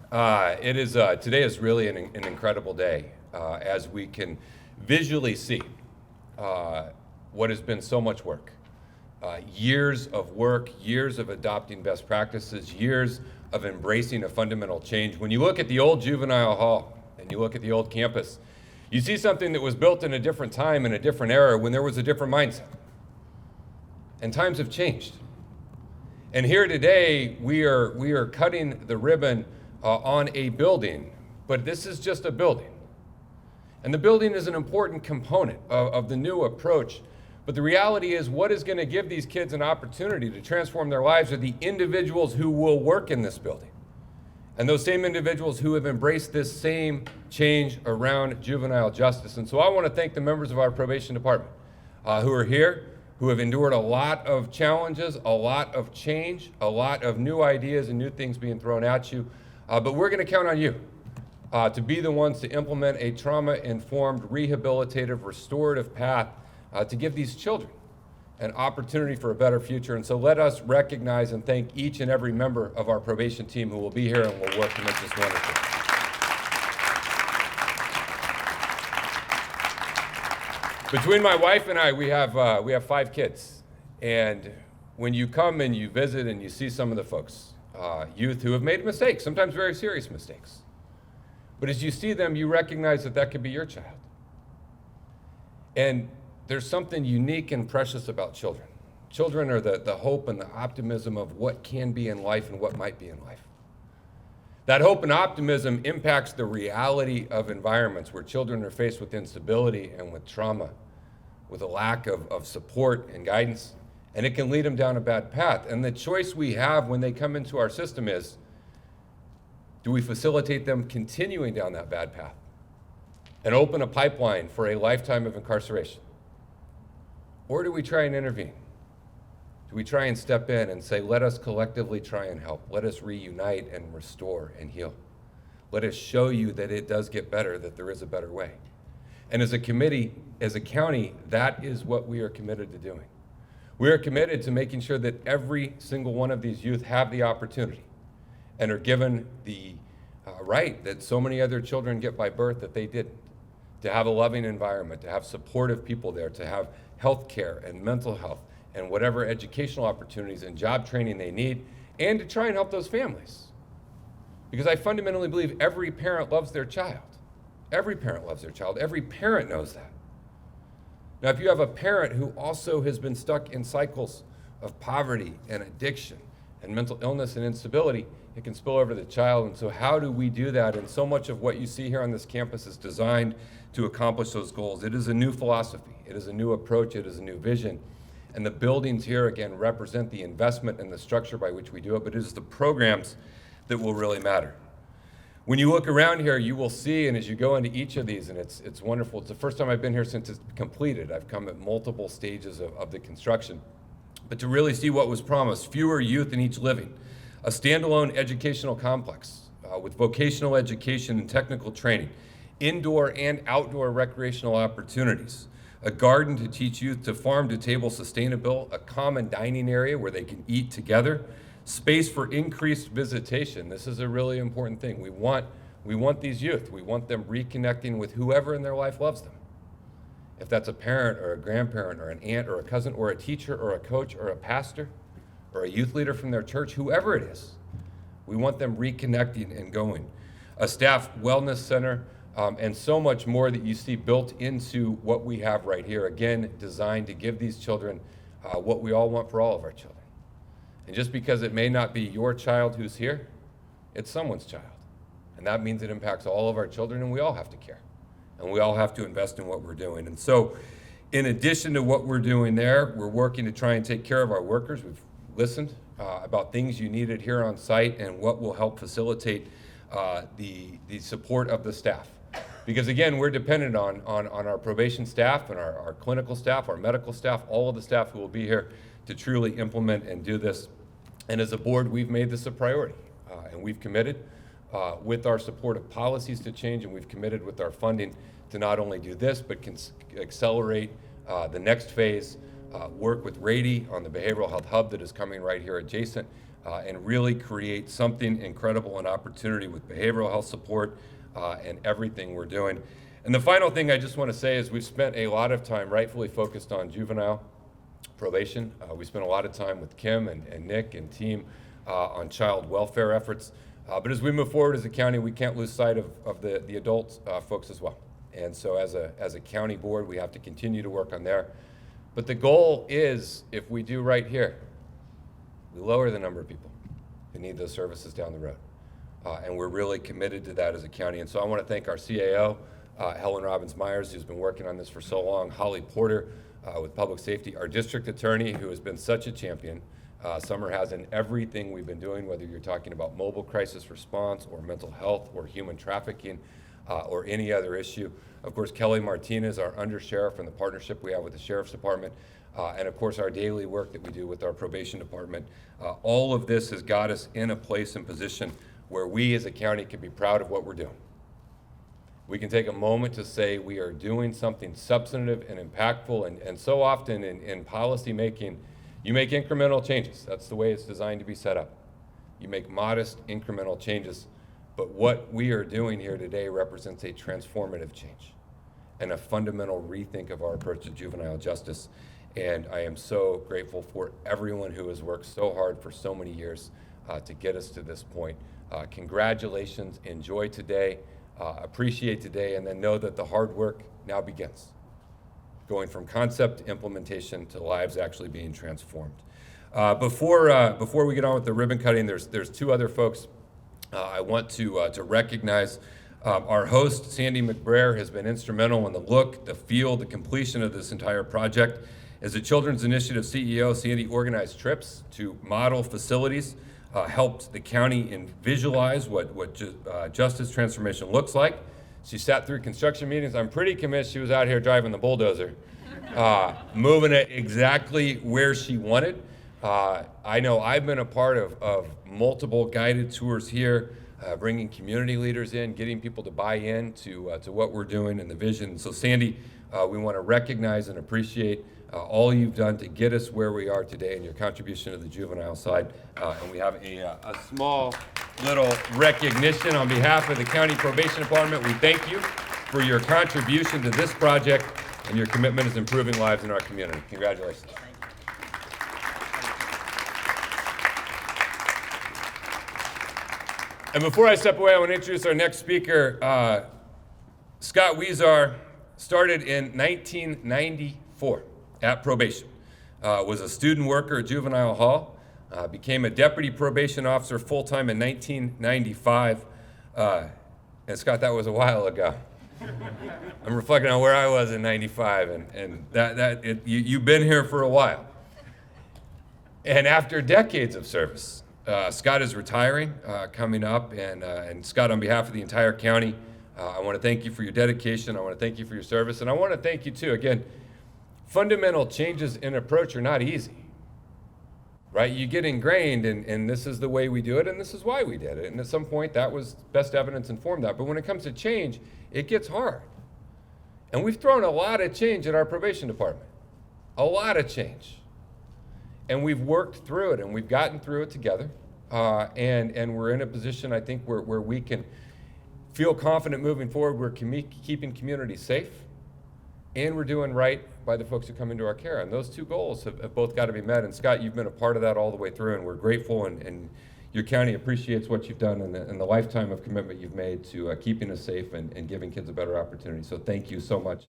Today is really an incredible day as we can visually see what has been so much work. Years of work, years of adopting best practices, years of embracing a fundamental change. When you look at the old juvenile hall and you look at the old campus, you see something that was built in a different time, in a different era, when there was a different mindset. And times have changed. And here today, we are cutting the ribbon on a building, but this is just a building. And the building is an important component of the new approach. But the reality is, what is going to give these kids an opportunity to transform their lives are the individuals who will work in this building. And those same individuals who have embraced this same change around juvenile justice. And so I want to thank the members of our probation department who are here, who have endured a lot of challenges, a lot of change, a lot of new ideas and new things being thrown at you. But we're going to count on you to be the ones to implement a trauma-informed, rehabilitative, restorative path to give these children an opportunity for a better future. And so let us recognize and thank each and every member of our probation team who will be here and will work to make this wonderful. Between my wife and I, we have 5 kids. And when you come and you visit and you see some of the folks, youth who have made mistakes, sometimes very serious mistakes. But as you see them, you recognize that that could be your child. And there's something unique and precious about children. Children are the hope and the optimism of what can be in life and what might be in life. That hope and optimism impacts the reality of environments where children are faced with instability and with trauma, with a lack of support and guidance, and it can lead them down a bad path. And the choice we have when they come into our system is, do we facilitate them continuing down that bad path and open a pipeline for a lifetime of incarceration? Or do we try and intervene? Do we try and step in and say, let us collectively try and help. Let us reunite and restore and heal. Let us show you that it does get better, that there is a better way. And as a committee, as a county, that is what we are committed to doing. We are committed to making sure that every single one of these youth have the opportunity and are given the right that so many other children get by birth that they didn't. To have a loving environment, to have supportive people there, to have health care and mental health and whatever educational opportunities and job training they need, and to try and help those families. Because I fundamentally believe every parent loves their child. Every parent loves their child. Every parent knows that. Now, if you have a parent who also has been stuck in cycles of poverty and addiction and mental illness and instability, it can spill over the child. And so how do we do that? And so much of what you see here on this campus is designed to accomplish those goals. It is a new philosophy. It is a new approach. It is a new vision. And the buildings here, again, represent the investment and the structure by which we do it, but it is the programs that will really matter. When you look around here, you will see, and as you go into each of these, and it's wonderful. It's the first time I've been here since it's completed. I've come at multiple stages of the construction. But to really see what was promised, fewer youth in each living, a standalone educational complex with vocational education and technical training, indoor and outdoor recreational opportunities, a garden to teach youth to farm to table sustainable, a common dining area where they can eat together, space for increased visitation. This is a really important thing. We want these youth. We want them reconnecting with whoever in their life loves them. If that's a parent or a grandparent or an aunt or a cousin or a teacher or a coach or a pastor or a youth leader from their church, whoever it is, we want them reconnecting and going. A staff wellness center, and so much more that you see built into what we have right here, again, designed to give these children what we all want for all of our children. And just because it may not be your child who's here, it's someone's child. And that means it impacts all of our children, and we all have to care. And we all have to invest in what we're doing. And so, in addition to what we're doing there, we're working to try and take care of our workers. We've listened about things you needed here on site and what will help facilitate the support of the staff. Because again, we're dependent on our probation staff and our clinical staff, our medical staff, all of the staff who will be here to truly implement and do this. And as a board, we've made this a priority. And we've committed with our support of policies to change, and we've committed with our funding to not only do this, but accelerate the next phase, work with Rady on the behavioral health hub that is coming right here adjacent, and really create something incredible and opportunity with behavioral health support and everything we're doing. And the final thing I just want to say is we've spent a lot of time rightfully focused on juvenile probation. We spent a lot of time with Kim and Nick and team on child welfare efforts. But as we move forward as a county, we can't lose sight of the adult folks as well. And so as a county board, we have to continue to work on there. But the goal is, if we do right here, we lower the number of people who need those services down the road. And we're really committed to that as a county. And so I want to thank our CAO, Helen Robbins-Myers, who's been working on this for so long, Holly Porter with Public Safety, our district attorney, who has been such a champion. Summer has in everything we've been doing, whether you're talking about mobile crisis response or mental health or human trafficking or any other issue. Of course, Kelly Martinez, our undersheriff, and the partnership we have with the Sheriff's Department. And of course, our daily work that we do with our probation department. All of this has got us in a place and position where we as a county can be proud of what we're doing. We can take a moment to say we are doing something substantive and impactful, and so often in policy making, you make incremental changes. That's the way it's designed to be set up. You make modest incremental changes, but what we are doing here today represents a transformative change and a fundamental rethink of our approach to juvenile justice. And I am so grateful for everyone who has worked so hard for so many years to get us to this point. Congratulations, enjoy today, appreciate today, and then know that the hard work now begins, going from concept to implementation to lives actually being transformed. Before we get on with the ribbon cutting, there's two other folks I want to recognize. Our host, Sandy McBrayer, has been instrumental in the look, the feel, the completion of this entire project. As a Children's Initiative CEO, Sandy organized trips to model facilities, helped the county visualize what justice transformation looks like. She sat through construction meetings. I'm pretty convinced she was out here driving the bulldozer, moving it exactly where she wanted. I know I've been a part of multiple guided tours here, bringing community leaders in, getting people to buy in to what we're doing and the vision. So Sandy, we want to recognize and appreciate all you've done to get us where we are today and your contribution to the juvenile side. And we have a small little recognition on behalf of the County Probation Department. We thank you for your contribution to this project and your commitment to improving lives in our community. Congratulations. And before I step away, I want to introduce our next speaker. Scott Weezar started in 1994 at probation, was a student worker at Juvenile Hall, became a deputy probation officer full-time in 1995. And Scott, that was a while ago. I'm reflecting on where I was in 95, and you've been here for a while. And after decades of service, Scott is retiring, coming up, and Scott, on behalf of the entire county, I want to thank you for your dedication. I want to thank you for your service, and I want to thank you too. Again, fundamental changes in approach are not easy, right? You get ingrained, and this is the way we do it, and this is why we did it. And at some point, that was best evidence informed that. But when it comes to change, it gets hard. And we've thrown a lot of change at our probation department, a lot of change. And we've worked through it, and we've gotten through it together. And we're in a position, I think, where we can feel confident moving forward. We're keeping communities safe, and we're doing right by the folks who come into our care. And those two goals have both got to be met. And Scott, you've been a part of that all the way through, and we're grateful, and your county appreciates what you've done and the lifetime of commitment you've made to keeping us safe and giving kids a better opportunity. So thank you so much.